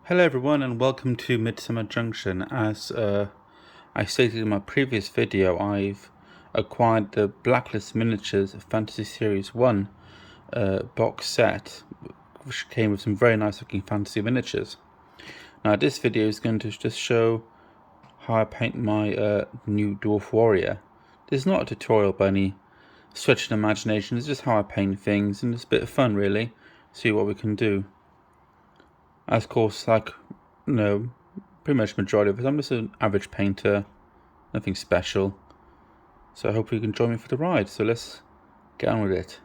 Hello everyone and welcome to Midsummer Junction. As I stated in my previous video, I've acquired the Blacklist Miniatures Fantasy Series 1 box set, which came with some very nice looking fantasy miniatures. Now this video is going to just show how I paint my new Dwarf Warrior. This is not a tutorial by any stretch of imagination, it's just how I paint things, and it's a bit of fun really, see what we can do. As of course, pretty much majority of it, I'm just an average painter, nothing special. So I hope you can join me for the ride. So let's get on with it.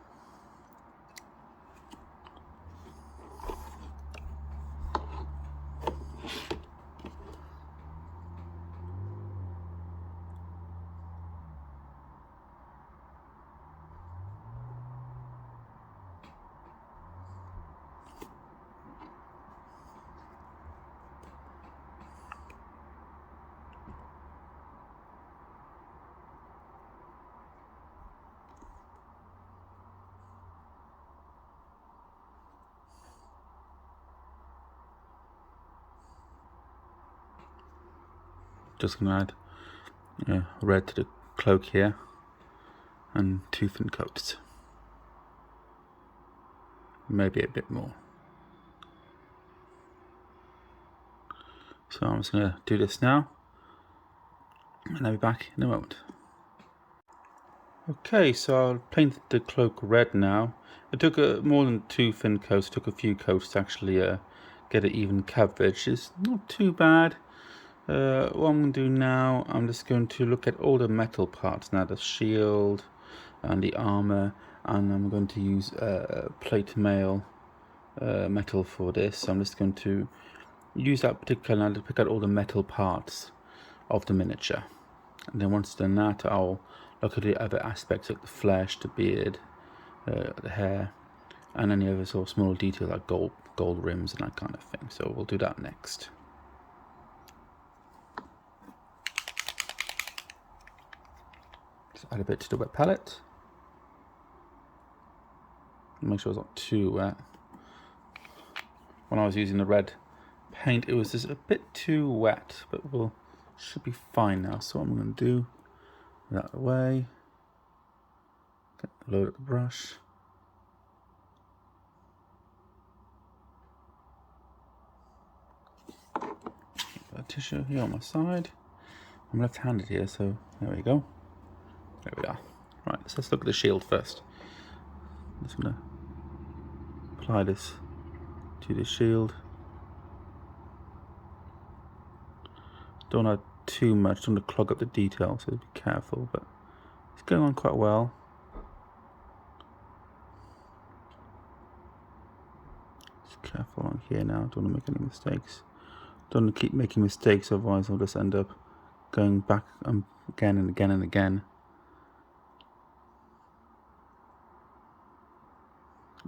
Just gonna add red to the cloak here and 2 thin coats, maybe a bit more. So I'm just gonna do this now and I'll be back in a moment. Okay, so I'll paint the cloak red now. It took more than 2 thin coats, it took a few coats to actually get an even coverage. It's not too bad. What I'm going to do now, I'm just going to look at all the metal parts now, the shield and the armor, and I'm going to use plate mail metal for this. So I'm just going to use that particular now to pick out all the metal parts of the miniature, and then once done that, I'll look at the other aspects like the flesh, the beard, the hair, and any other sort of small detail like gold rims and that kind of thing. So we'll do that next. Add a bit to the wet palette. Make sure it's not too wet. When I was using the red paint, it was just a bit too wet, but should be fine now. So what I'm going to do, that away. Load up the brush. Put a tissue here on my side. I'm left-handed here, so there we go. There we are. Right, so let's look at the shield first. I'm just going to apply this to the shield. Don't add too much, don't want to clog up the details, so be careful, but it's going on quite well. Just careful on here now, don't want to make any mistakes. Don't want to keep making mistakes, otherwise I'll just end up going back again and again and again.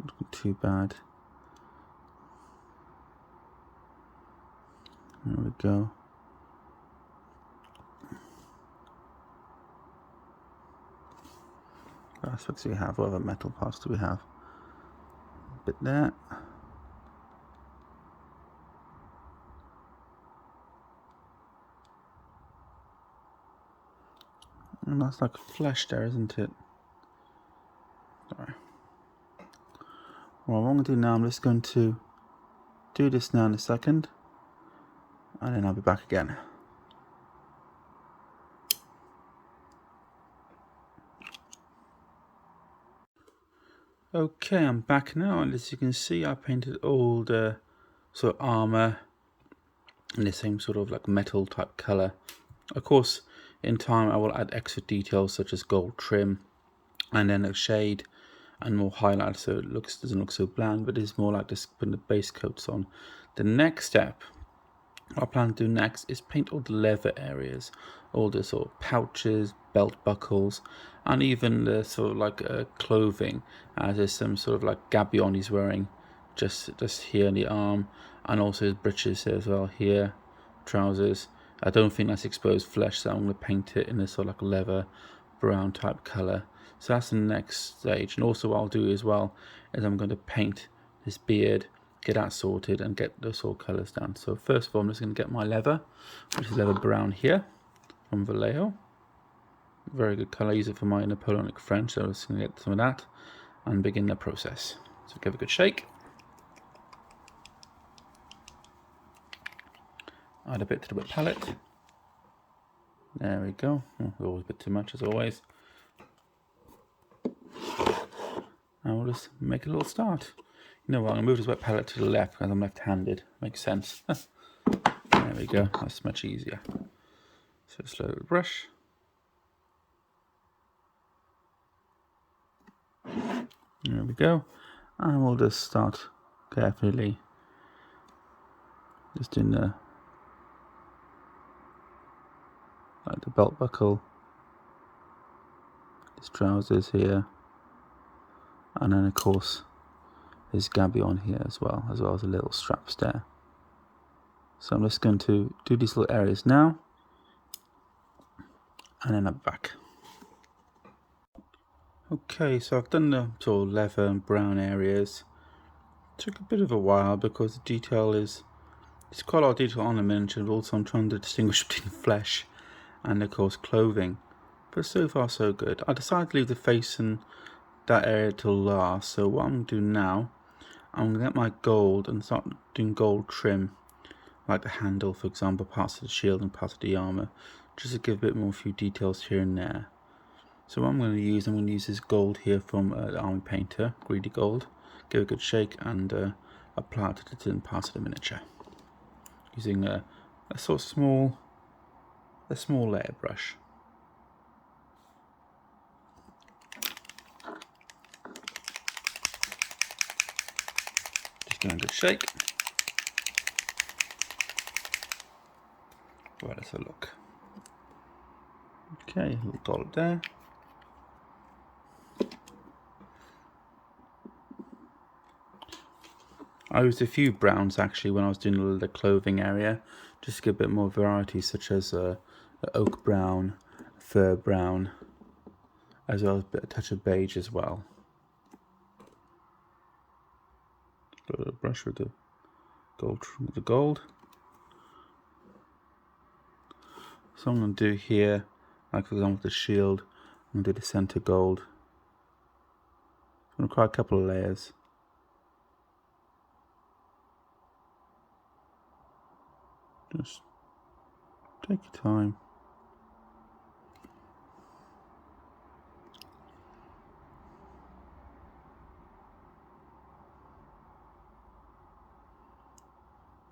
Not too bad. There we go. What aspects do we have? What other metal parts do we have? A bit there. And that's like flesh there, isn't it? Sorry. Well, what I'm going to do now, I'm just going to do this now in a second, and then I'll be back again. Okay, I'm back now, and as you can see, I painted all the sort of armor in the same sort of like metal type color. Of course, in time I will add extra details such as gold trim and then a shade and more highlight, so it doesn't look so bland, but it's more like just putting the base coats on. The next step, what I plan to do next, is paint all the leather areas, all the sort of pouches, belt buckles, and even the sort of like clothing, as there's some sort of like gabion he's wearing just here in the arm, and also his breeches as well here, trousers. I don't think that's exposed flesh, so I'm going to paint it in a sort of like leather brown type color. So that's the next stage. And also what I'll do as well is I'm going to paint this beard get that sorted and get those sort of colours down. So first of all, I'm just going to get my leather, which is leather brown here from Vallejo. Very good colour. I use it for my Napoleonic French, so I'm just going to get some of that and begin the process. So give it a good shake. Add a bit to the wet palette. There we go. Oh, always a bit too much as always. And we'll just make a little start. You know what, I'm going to move this wet palette to the left because I'm left-handed. Makes sense. There we go, that's much easier. So slow with the brush. There we go. And we'll just start carefully. Just in the, like the belt buckle. His trousers here. And then of course, there's gabion here as well as the little straps there. So I'm just going to do these little areas now, and then I'm back. Okay, so I've done the sort of leather and brown areas. Took a bit of a while because the detail there's quite a lot of detail on the miniature, but also I'm trying to distinguish between flesh and of course clothing. But so far so good. I decided to leave the face and that area till last, so what I'm going to do now, I'm going to get my gold and start doing gold trim, like the handle for example, parts of the shield and parts of the armour, just to give a bit more few details here and there. So what I'm going to use this gold here from the Army Painter, Greedy Gold, give it a good shake and apply it to the different parts of the miniature, using a sort of small layer brush. Just give it a good shake. Right, let's have a look. Okay, a little dollop there. I used a few browns actually when I was doing the clothing area, just to get a bit more variety, such as oak brown, fur brown, as well as a touch of beige as well. Got a brush with the gold. So I'm going to do here, like for example the shield, I'm going to do the center gold. I'm going to require a couple of layers. Just take your time.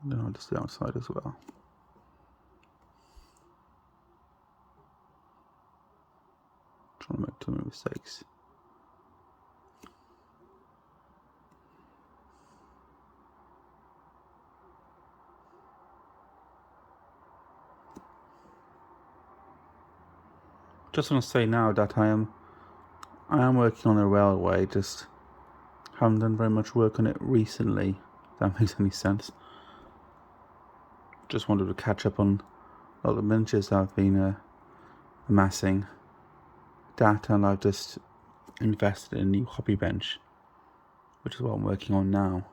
Then I'll just the outside as well. Trying to make too many mistakes. Just want to say now that I am working on a railway, just haven't done very much work on it recently, if that makes any sense. Just wanted to catch up on all the miniatures I've been amassing. That, and I've just invested in a new hobby bench, which is what I'm working on now.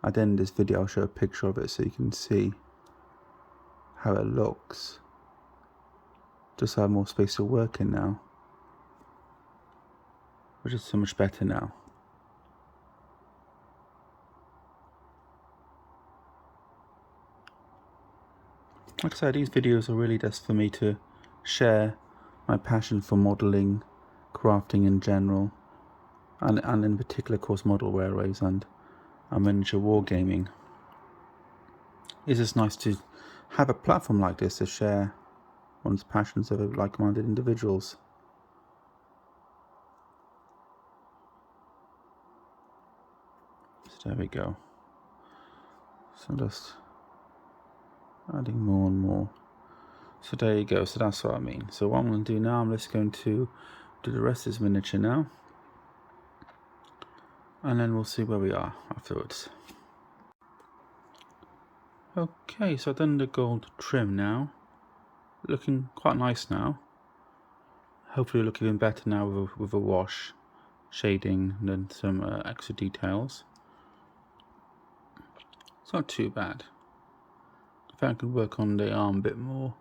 At the end of this video I'll show a picture of it so you can see how it looks. Just have more space to work in now, which is so much better now. Like I said, these videos are really just for me to share my passion for modelling, crafting in general, and in particular of course model railways and miniature wargaming. It's just nice to have a platform like this to share one's passions of like-minded individuals. So there we go. So just adding more and more. So there you go. So that's what I mean. So what I'm going to do now, I'm just going to do the rest of this miniature now, and then we'll see where we are afterwards. Okay, so I've done the gold trim now. Looking quite nice now. Hopefully it'll look even better now with a wash, shading, and then some extra details. It's not too bad. I think I could work on the arm a bit more.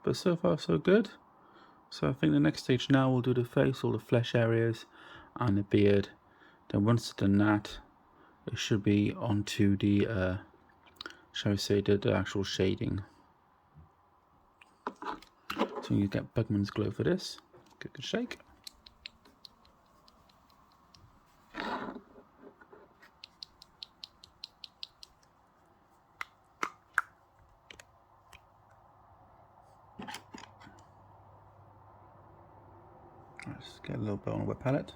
But so far so good. So I think the next stage now we'll do the face, all the flesh areas and the beard. Then once it's done that, it should be onto the, shall we say, the actual shading. So you get Bugman's Glow for this. Give it a shake. Let's get a little bit on a wet palette.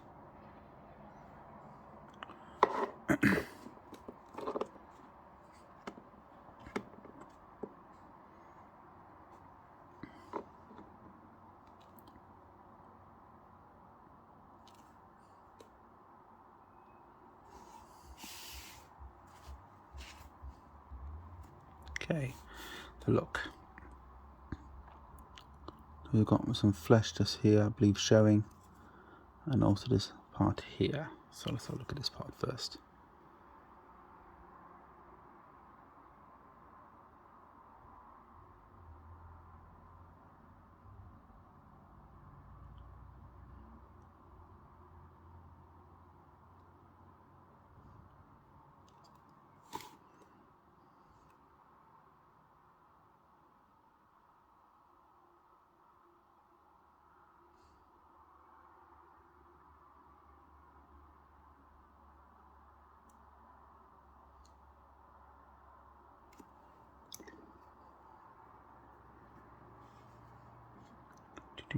Okay, so look. We've got some flesh just here, I believe, showing, and also this part here. So let's have a look at this part first. I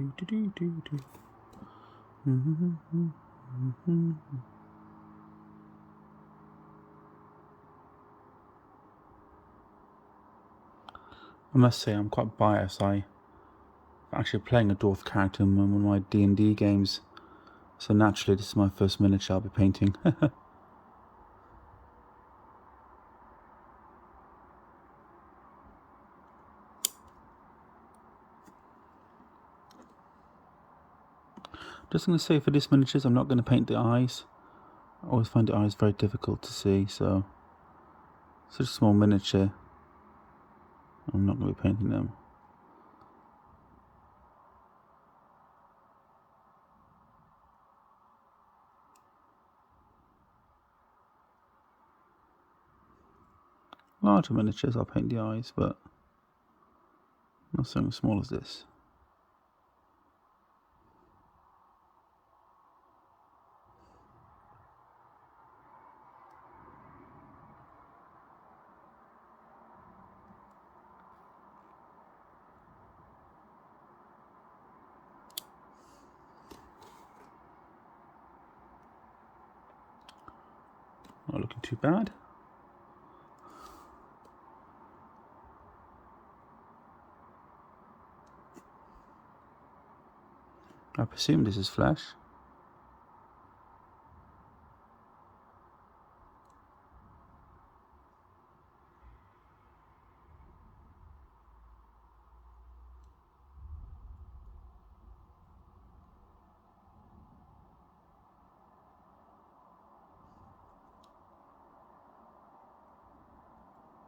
must say I'm quite biased. I'm actually playing a dwarf character in one of my D&D games, so naturally this is my first miniature I'll be painting. Just going to say for this miniatures I'm not going to paint the eyes. I always find the eyes very difficult to see, so such a small miniature, I'm not going to be painting them. Larger miniatures I'll paint the eyes, but not something as small as this. Not looking too bad. I presume this is flesh.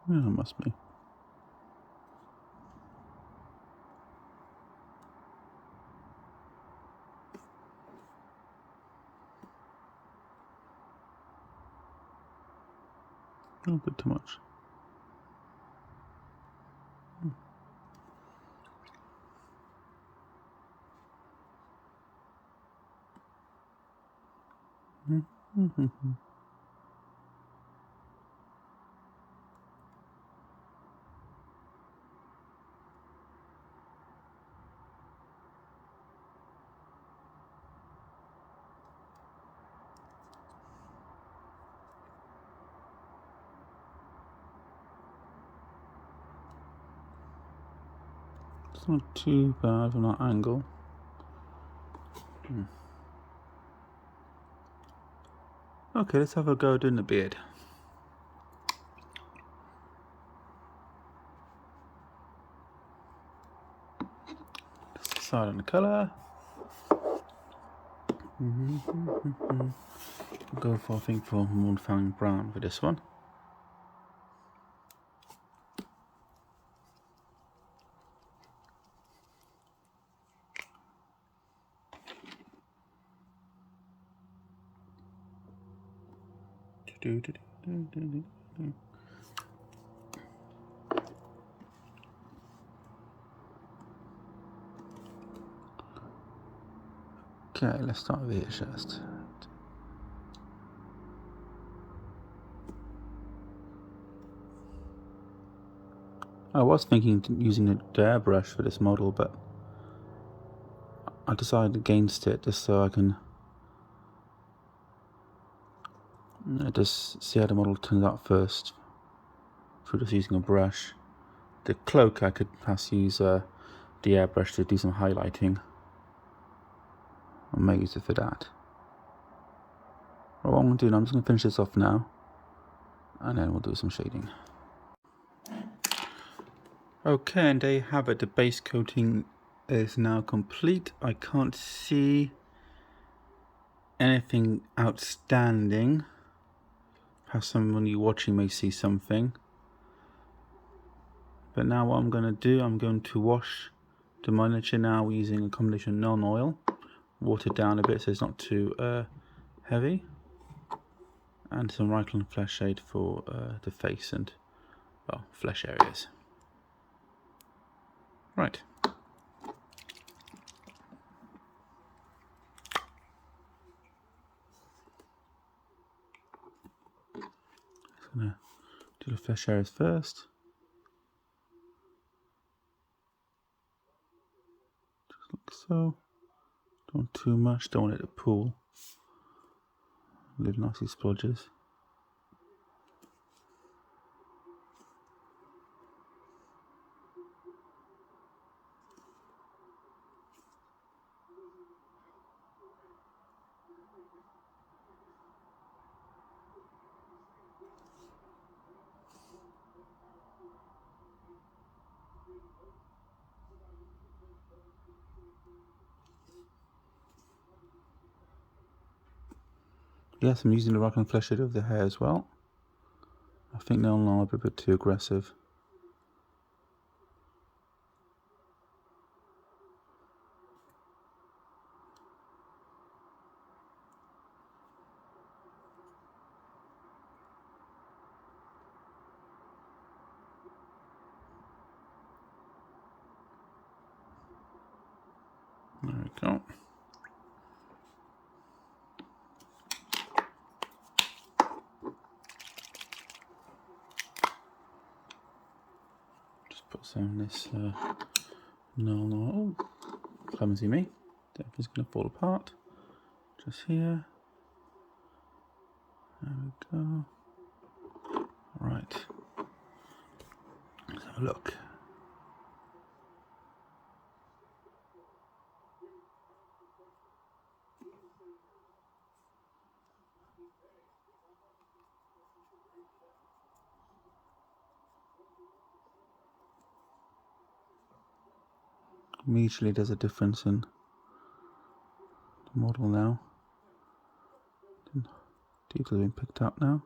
Yeah, it must be. A bit too much. It's not too bad on that angle. Okay, let's have a go doing the beard. Let's decide on the colour. I'll go for, I think, for Moonfang Brown for this one. Okay, let's start with the chest. I was thinking using the airbrush for this model, but I decided against it just so I can just see how the model turns out first through just using a brush. The cloak I could perhaps use the airbrush to do some highlighting. I may use it for that. What I'm going to do now, I'm just going to finish this off now, and then we'll do some shading. Okay, and there you have it. The base coating is now complete. I can't see anything outstanding. Perhaps someone you watching may see something. But now what I'm going to do, I'm going to wash the miniature now using a combination of non-oil. Water down a bit so it's not too heavy. And some Rikland flesh shade for the face and, well, flesh areas. Right. Just gonna do the flesh areas first. Just like so. Don't want too much, don't want it to pool. Leave nasty splodges. Yes, I'm using the Rikland flesh shade of the hair as well. I think they'll now be a bit too aggressive. There we go. Just put some of this no, clumsy me. Definitely going to fall apart. Just here. There we go. Right. Let's have a look. Immediately there's a difference in the model now. Details being picked up now.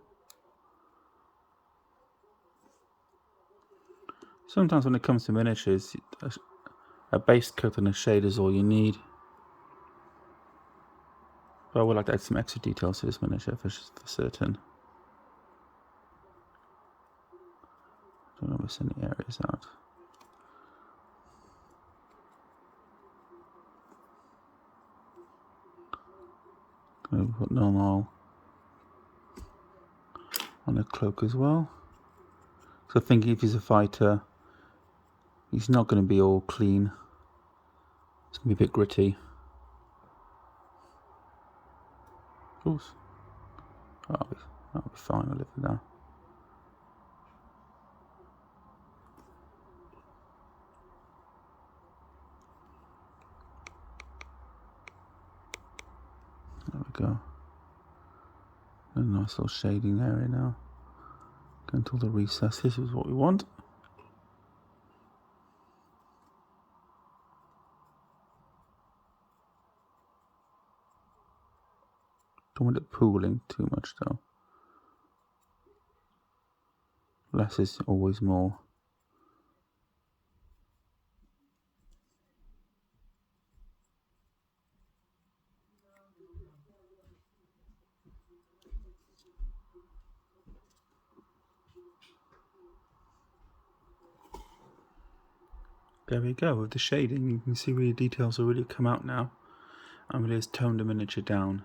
Sometimes when it comes to miniatures, a base coat and a shade is all you need. But I would like to add some extra details to this miniature for certain. Don't want to miss any areas out. Going to put normal on the cloak as well. So I think if he's a fighter, he's not going to be all clean. It's going to be a bit gritty. Oops. That'll be fine, I'll live with that. There we go. A nice little shading area now. Going to all the recesses is what we want. Don't want it pooling too much though. Less is always more. There we go, with the shading you can see where the details will really come out now. I'm going to just tone the miniature down.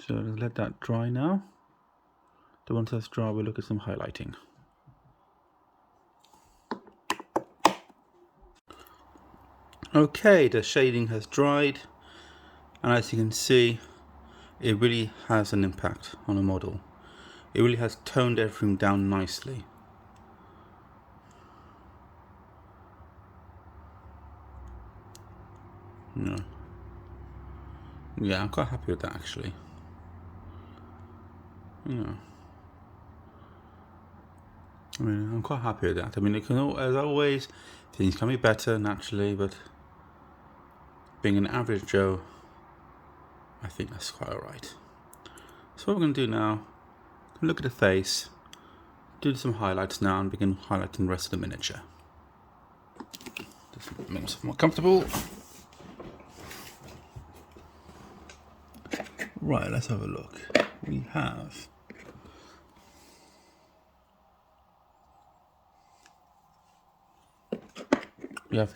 So let's let that dry now. Then once that's dry, we'll look at some highlighting. Okay, the shading has dried, and as you can see, it really has an impact on the model. It really has toned everything down nicely. Yeah, I'm quite happy with that actually. I mean, I'm quite happy with that. I mean, it can, as always, things can be better naturally, but being an average Joe, I think that's quite alright. So what we're going to do now, look at the face, do some highlights now, and begin highlighting the rest of the miniature. Just make myself more comfortable. Right, let's have a look. We have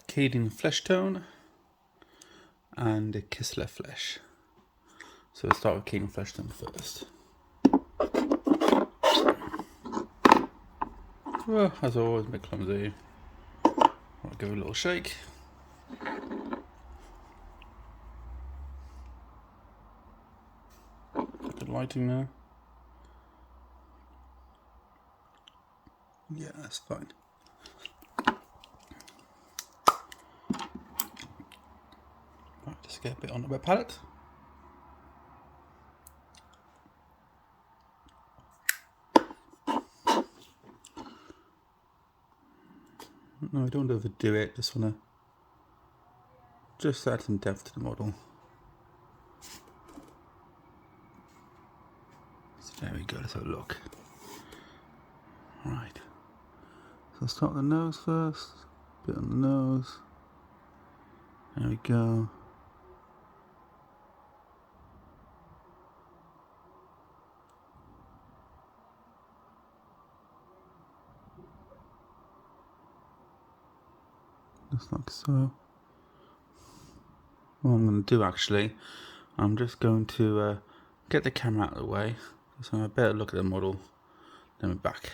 Cadian flesh tone and a Kistler flesh. So we'll start with Cadian flesh tone first. Well, as always, a bit clumsy. I'll give it a little shake. Good lighting there. Yeah, that's fine. Right, just get a bit on the wet palette. No, I don't want to overdo it, just want to add some depth to the model. So there we go, let's have a look. Right, so I'll start with the nose first, bit on the nose. There we go. Just like so. What I'm going to do actually, I'm just going to get the camera out of the way, so I better look at the model, then we're back.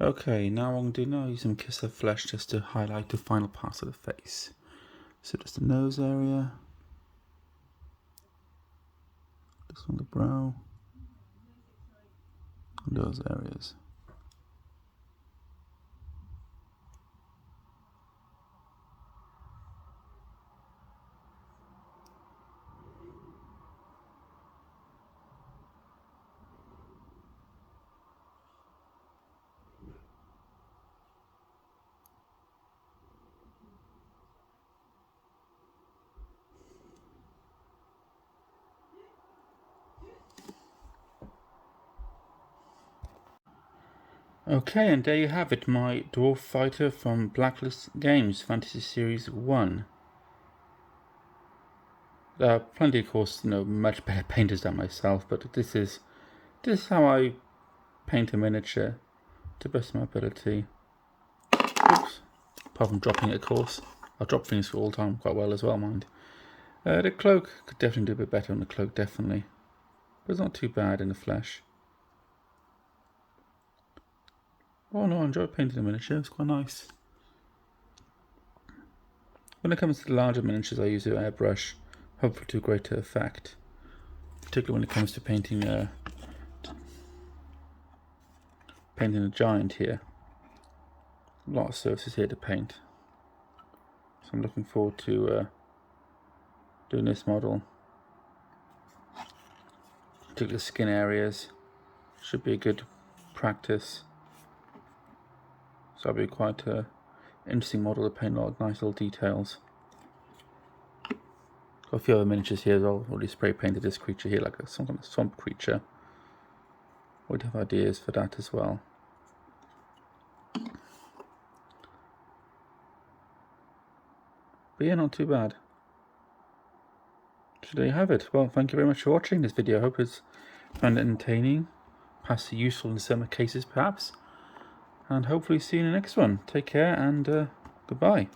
Okay, now what I'm going to do now, use some Kistler flesh just to highlight the final parts of the face. So just the nose area, just on the brow, and those areas. Okay, and there you have it, my dwarf fighter from Blacklist Games Fantasy Series 1. Plenty of course, much better painters than myself, but this is how I paint a miniature to the best of my ability. Oops. Apart from dropping it, of course. I drop things all the time quite well as well, mind. The cloak could definitely do a bit better on the cloak, definitely. But it's not too bad in the flesh. Oh no, I enjoy painting a miniature, it's quite nice. When it comes to the larger miniatures, I use an airbrush, hopefully to a greater effect. Particularly when it comes to painting a giant here. A lot of surfaces here to paint. So I'm looking forward to doing this model. Particular skin areas. Should be a good practice. So it'll be quite an interesting model to paint a lot of nice little details. Got a few other miniatures here as well. Already spray painted this creature here like some kind of swamp creature. Would have ideas for that as well. But yeah, not too bad. So there you have it. Well, thank you very much for watching this video. I hope it's found it entertaining, perhaps useful in some cases perhaps. And hopefully see you in the next one. Take care and goodbye.